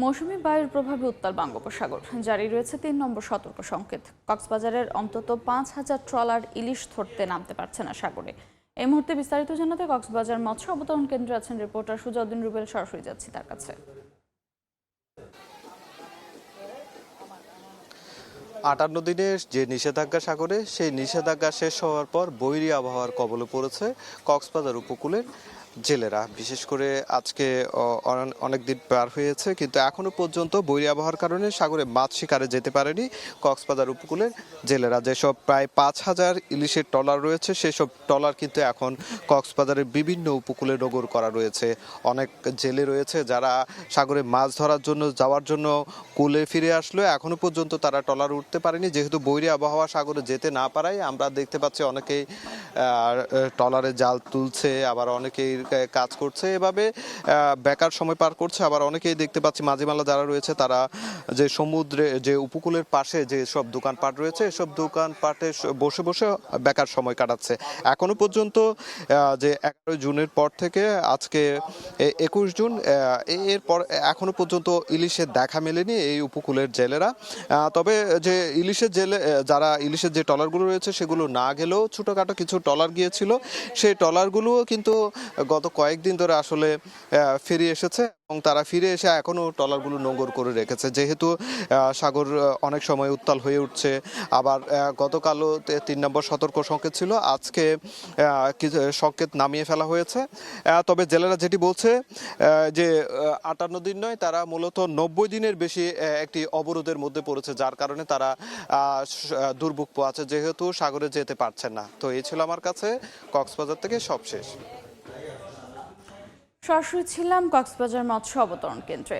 মৌসুমী বায়ুর প্রভাবে উত্তাল বঙ্গোপসাগর, জারি রয়েছে ৩ নম্বর সতর্ক সংকেত। কক্সবাজারের অন্তত ৫,০০০ ট্রলার ইলিশ ধরতে নামতে পারছে না সাগরে। এই মুহূর্তে বিস্তারিত জানাতে কক্সবাজার মৎস্য অবতরণ কেন্দ্রে আছেন রিপোর্টার সুজাউদ্দিন রুবেল। সরাসরি যাচ্ছি তার কাছে। ৫৮ দিনের যে নিষেধাজ্ঞা সাগরে, সেই নিষেধাজ্ঞা শেষ হওয়ার পর বৈরী আবহাওয়ার কবলে পড়েছে কক্সবাজার উপকূলের জেলেরা। বিশেষ করে আজকে অনেক দিন পার হয়েছে, কিন্তু এখনো পর্যন্ত বৈরী আবহাওয়ার কারণে সাগরে মাছ শিকারে যেতে পারেনি কক্সবাজার উপকূলের জেলেরা। যেসব প্রায় ৫,০০০ ইলিশের ট্রলার রয়েছে, সেসব ট্রলার কিন্তু এখন কক্সবাজারের বিভিন্ন উপকূলে নগর করা রয়েছে। অনেক জেলে রয়েছে যারা সাগরে মাছ ধরার জন্য যাওয়ার জন্য কুলে ফিরে আসলো, এখনো পর্যন্ত তারা ট্রলার উঠতে পারেনি। যেহেতু বৈরী আবহাওয়া সাগরে যেতে না পারায় আমরা দেখতে পাচ্ছি অনেকেই ট্রলারে জাল তুলছে, আবার অনেকেই কাজ করছে, এভাবে বেকার সময় পার করছে। আবার অনেকেই দেখতে পাচ্ছি মাঝিমালা যারা রয়েছে তারা যে সমুদ্রে যে উপকূলের পাশে যে সব দোকানপাট রয়েছে, এসব দোকানপাটে বসে বসে বেকার সময় কাটাচ্ছে। এখনো পর্যন্ত যে ১১ জুনের পর থেকে আজকে ২১ জুন, এরপর এখনো পর্যন্ত ইলিশের দেখা মেলেনি এই উপকূলের জেলেরা। তবে যে ইলিশের জেলে যারা ইলিশের যে ট্রলারগুলো রয়েছে সেগুলো না গেলেও ছোটোখাটো কিছু ট্রলার গিয়েছিল, সেই ট্রলারগুলোও কিন্তু গত কয়েকদিন ধরে আসলে ফিরে এসেছে এবং তারা ফিরে এসে এখনও ট্রলারগুলো নোঙর করে রেখেছে। যেহেতু সাগর অনেক সময় উত্তাল হয়ে উঠছে, আবার গতকালও ৩ নম্বর সতর্ক সংকেত ছিল, আজকে কিছু সংকেত নামিয়ে ফেলা হয়েছে। তবে জেলেরা যেটি বলছে যে ৫৮ দিন নয়, তারা মূলত ৯০ দিনের বেশি একটি অবরোধের মধ্যে পড়েছে, যার কারণে তারা দুর্ভোগ পোয়াচ্ছে, যেহেতু সাগরে যেতে পারছেন না। তো এই ছিল আমার কাছে কক্সবাজার থেকে সবশেষ। সরাসরি ছিলাম কক্সবাজার মৎস্য অবতরণ কেন্দ্রে।